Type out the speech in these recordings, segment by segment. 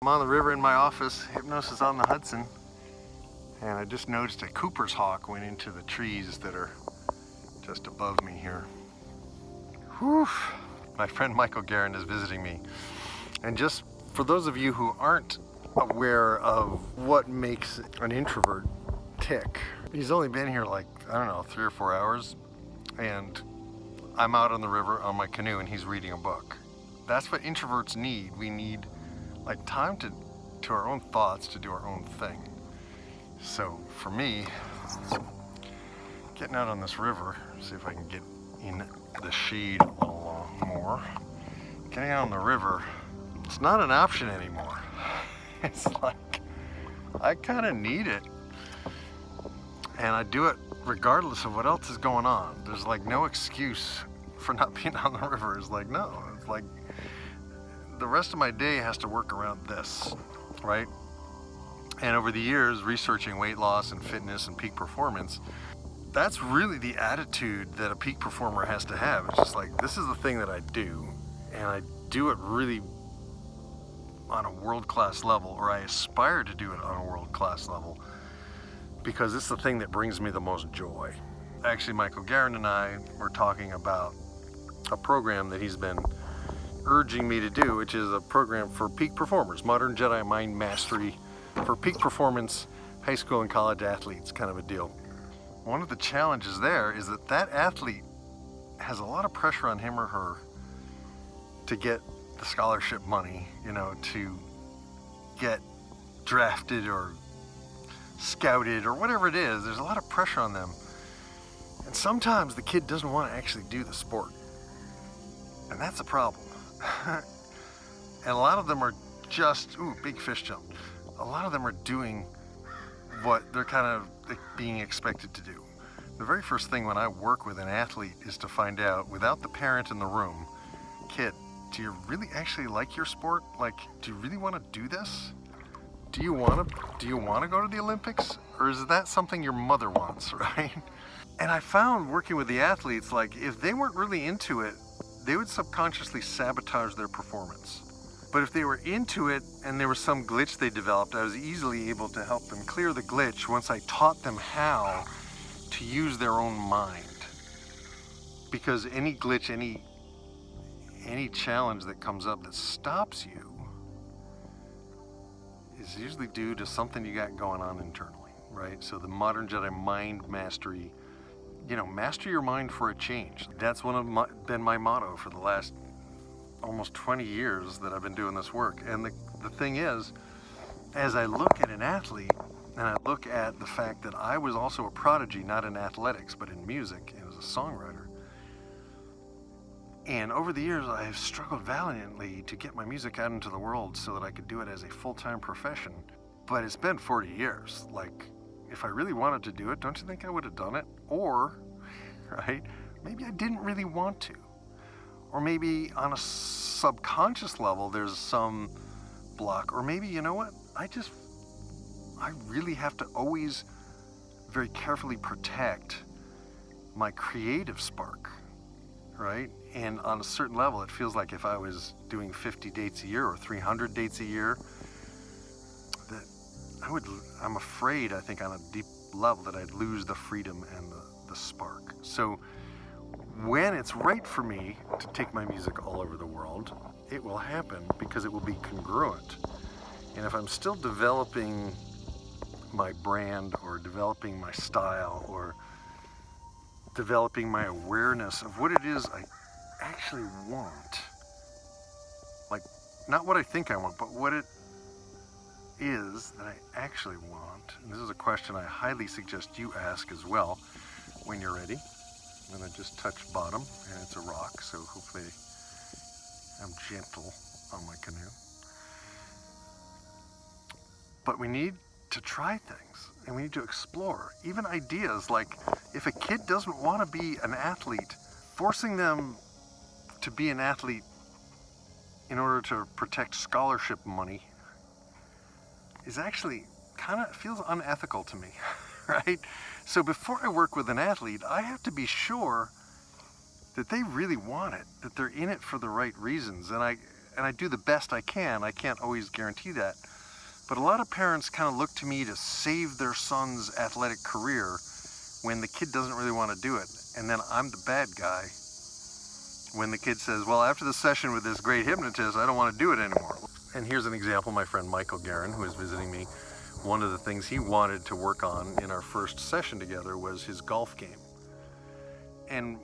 I'm on the river in my office. Hypnosis on the Hudson, and I just noticed a Cooper's hawk went into the trees that are just above me here. Whew. My friend Michael Guerin is visiting me, and just for those of you who aren't aware of what makes an introvert tick, he's only been here like, I don't know, 3 or 4 hours, and I'm out on the river on my canoe and he's reading a book. That's what introverts need. We need like time to our own thoughts, to do our own thing. So for me, getting out on this river, see if I can get in the shade a little more. Getting out on the river, it's not an option anymore. It's like, I kind of need it. And I do it regardless of what else is going on. There's like no excuse for not being on the river. It's like, no, it's like the rest of my day has to work around this, right? And over the years, researching weight loss and fitness and peak performance, that's really the attitude that a peak performer has to have. It's just like, this is the thing that I do, and I do it really on a world-class level, or I aspire to do it on a world-class level, because it's the thing that brings me the most joy. Actually, Michael Guerin and I were talking about a program that he's been urging me to do, which is a program for peak performers, Modern Jedi Mind Mastery for peak performance, high school and college athletes, kind of a deal. One of the challenges there is that that athlete has a lot of pressure on him or her to get the scholarship money, you know, to get drafted or scouted or whatever it is. There's a lot of pressure on them. And sometimes the kid doesn't want to actually do the sport. And that's a problem. And a lot of them are just, ooh, big fish jump. A lot of them are doing what they're kind of being expected to do. The very first thing when I work with an athlete is to find out, without the parent in the room, kid, do you really actually like your sport? Like, do you really want to do this? Do you want to go to the Olympics? Or is that something your mother wants, right? And I found working with the athletes, like, if they weren't really into it, they would subconsciously sabotage their performance. But if they were into it and there was some glitch they developed, I was easily able to help them clear the glitch once I taught them how to use their own mind. Because any glitch, any challenge that comes up that stops you is usually due to something you got going on internally, right? So the Modern Jedi Mind Mastery, you know, master your mind for a change. That's been my motto for the last almost 20 years that I've been doing this work. And the thing is, as I look at an athlete and I look at the fact that I was also a prodigy, not in athletics, but in music and as a songwriter. And over the years, I have struggled valiantly to get my music out into the world so that I could do it as a full-time profession. But it's been 40 years. Like, if I really wanted to do it, don't you think I would have done it? Or, right, maybe I didn't really want to. Or maybe on a subconscious level, there's some block. Or maybe, you know what, I really have to always very carefully protect my creative spark, right? And on a certain level, it feels like if I was doing 50 dates a year or 300 dates a year, that I'm afraid, I think on a deep level, that I'd lose the freedom and the spark. So when it's right for me to take my music all over the world, it will happen because it will be congruent. And if I'm still developing my brand or developing my style or developing my awareness of what it is I actually want, like not what I think I want, but what it is that I actually want. And this is a question I highly suggest you ask as well when you're ready. I'm going to just touch bottom, and it's a rock, so hopefully I'm gentle on my canoe. But we need to try things, and we need to explore. Even ideas like, if a kid doesn't want to be an athlete, forcing them to be an athlete in order to protect scholarship money is actually kind of feels unethical to me, right? So before I work with an athlete, I have to be sure that they really want it, that they're in it for the right reasons. And and I do the best I can. I can't always guarantee that. But a lot of parents kind of look to me to save their son's athletic career when the kid doesn't really want to do it. And then I'm the bad guy when the kid says, well, after the session with this great hypnotist, I don't want to do it anymore. And here's an example, my friend Michael Guerin, who is visiting me. One of the things he wanted to work on in our first session together was his golf game. And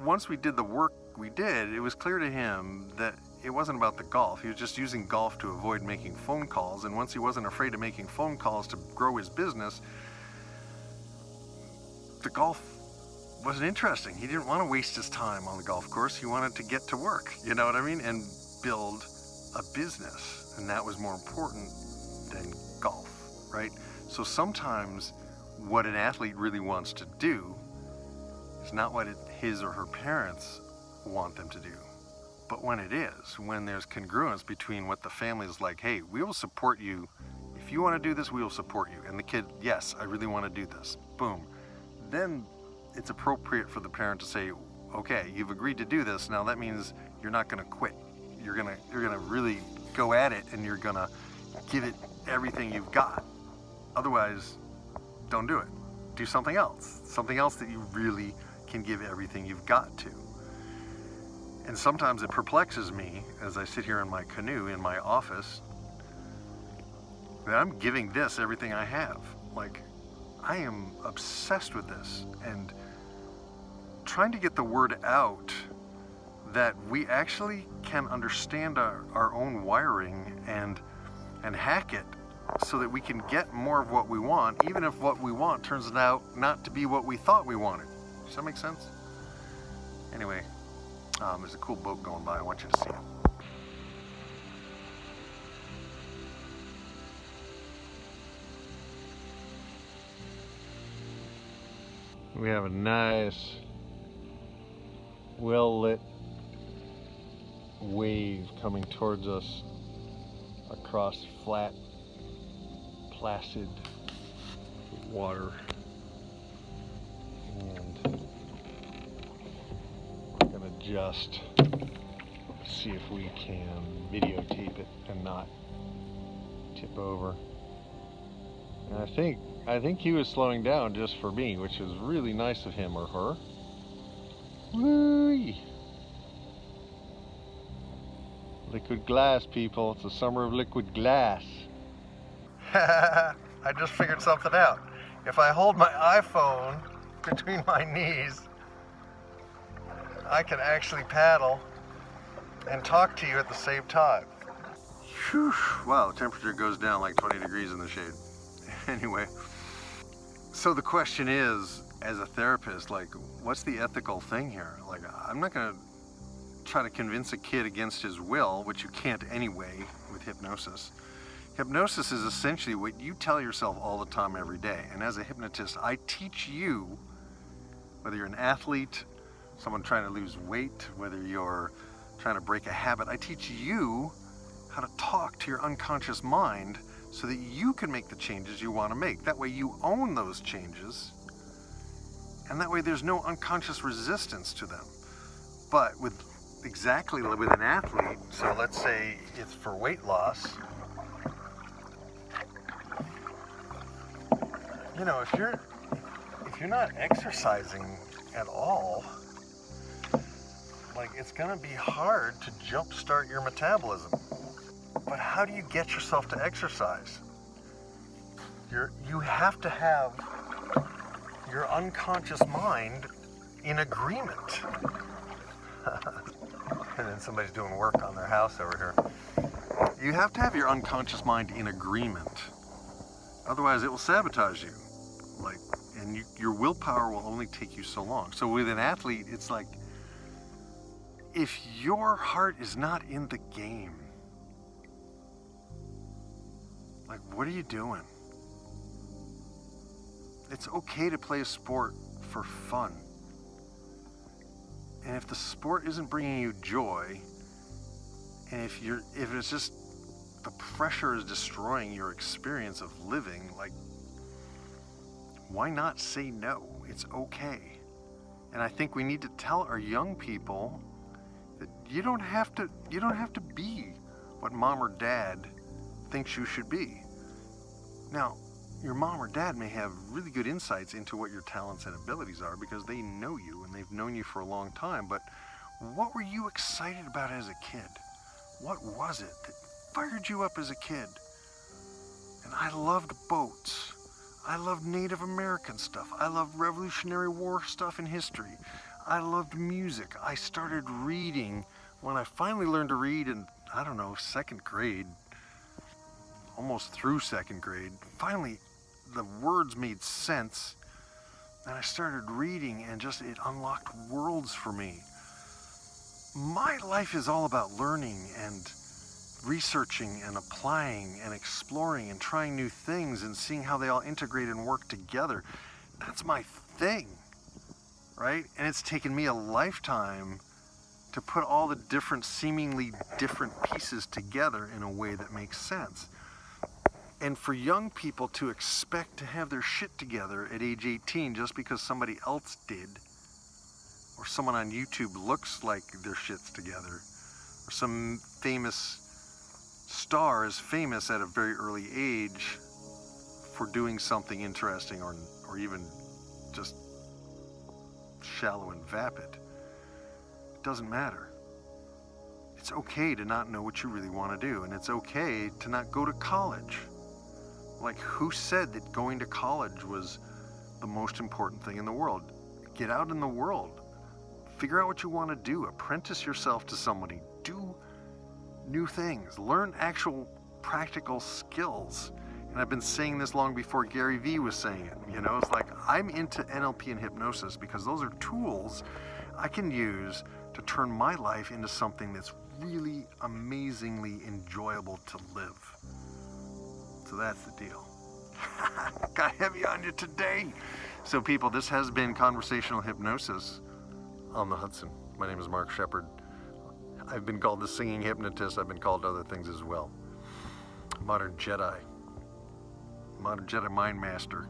once we did the work we did, it was clear to him that it wasn't about the golf. He was just using golf to avoid making phone calls. And once he wasn't afraid of making phone calls to grow his business, the golf wasn't interesting. He didn't want to waste his time on the golf course. He wanted to get to work, you know what I mean? And build a business. And that was more important than golf, right? So sometimes what an athlete really wants to do is not what his or her parents want them to do. But when it is, when there's congruence between what the family is like, hey, we will support you. If you want to do this, we will support you. And the kid, yes, I really want to do this. Boom. Then it's appropriate for the parent to say, okay, you've agreed to do this. Now that means you're not going to quit. You're going to really go at it, and you're going to give it everything you've got. Otherwise, don't do it. Do something else that you really can give everything you've got to. And sometimes it perplexes me as I sit here in my canoe in my office that I'm giving this everything I have. Like, I am obsessed with this and trying to get the word out that we actually can understand our own wiring and hack it so that we can get more of what we want, even if what we want turns out not to be what we thought we wanted. Does that make sense? Anyway, there's a cool boat going by. I want you to see it. We have a nice, well-lit wave coming towards us across flat, placid water. And we're gonna just see if we can videotape it and not tip over. And I think he was slowing down just for me, which is really nice of him or her. Woo! Liquid glass, people. It's the summer of liquid glass. I just figured something out. If I hold my iPhone between my knees, I can actually paddle and talk to you at the same time. Whew. Wow, the temperature goes down like 20 degrees in the shade. Anyway, so the question is, as a therapist, like, what's the ethical thing here? Like, I'm not going to try to convince a kid against his will, which you can't anyway with hypnosis. Hypnosis is essentially what you tell yourself all the time, every day. And as a hypnotist, I teach you, whether you're an athlete, someone trying to lose weight, whether you're trying to break a habit, I teach you how to talk to your unconscious mind so that you can make the changes you want to make. That way you own those changes, and that way there's no unconscious resistance to them. But with an athlete, so let's say it's for weight loss, you know, if you're not exercising at all, like, it's gonna be hard to jumpstart your metabolism. But how do you get yourself to exercise? You have to have your unconscious mind in agreement. And then somebody's doing work on their house over here. You have to have your unconscious mind in agreement. Otherwise it will sabotage you. Like, and your willpower will only take you so long. So with an athlete, it's like, if your heart is not in the game, like, what are you doing? It's okay to play a sport for fun. And if the sport isn't bringing you joy, and if it's just the pressure is destroying your experience of living, like, why not say no? It's okay. And I think we need to tell our young people that, You don't have to be what mom or dad thinks you should be. Now, your mom or dad may have really good insights into what your talents and abilities are because they know you and they've known you for a long time, but what were you excited about as a kid? What was it that fired you up as a kid? And I loved boats. I loved Native American stuff. I loved Revolutionary War stuff and history. I loved music. I started reading when I finally learned to read in, I don't know, second grade, almost through second grade. Finally, the words made sense, and I started reading, and just it unlocked worlds for me. My life is all about learning and researching and applying and exploring and trying new things and seeing how they all integrate and work together. That's my thing, right? And it's taken me a lifetime to put all the different, seemingly different pieces together in a way that makes sense. And for young people to expect to have their shit together at age 18 just because somebody else did, or someone on YouTube looks like their shit's together, or some famous star is famous at a very early age for doing something interesting or even just shallow and vapid, it doesn't matter. It's okay to not know what you really want to do, and it's okay to not go to college. Like, who said that going to college was the most important thing in the world? Get out in the world. Figure out what you want to do. Apprentice yourself to somebody. Do new things. Learn actual practical skills. And I've been saying this long before Gary Vee was saying it. You know, it's like I'm into NLP and hypnosis because those are tools I can use to turn my life into something that's really amazingly enjoyable to live. So that's the deal. Got heavy on you today. So people, this has been Conversational Hypnosis on the Hudson. My name is Mark Shepard. I've been called the singing hypnotist. I've been called other things as well. Modern Jedi mind master.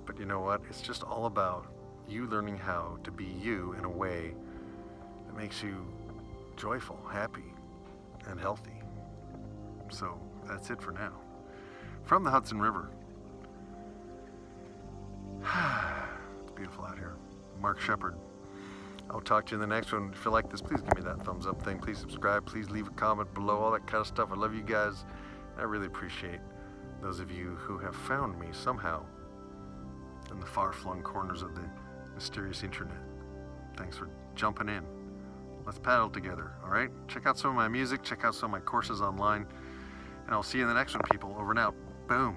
But you know what? It's just all about you learning how to be you in a way that makes you joyful, happy, and healthy. So that's it for now. From the Hudson River. It's beautiful out here. Mark Shepard. I'll talk to you in the next one. If you like this, please give me that thumbs up thing. Please subscribe. Please leave a comment below. All that kind of stuff. I love you guys. I really appreciate those of you who have found me somehow in the far-flung corners of the mysterious internet. Thanks for jumping in. Let's paddle together, all right? Check out some of my music. Check out some of my courses online. And I'll see you in the next one, people. Over and out. Boom.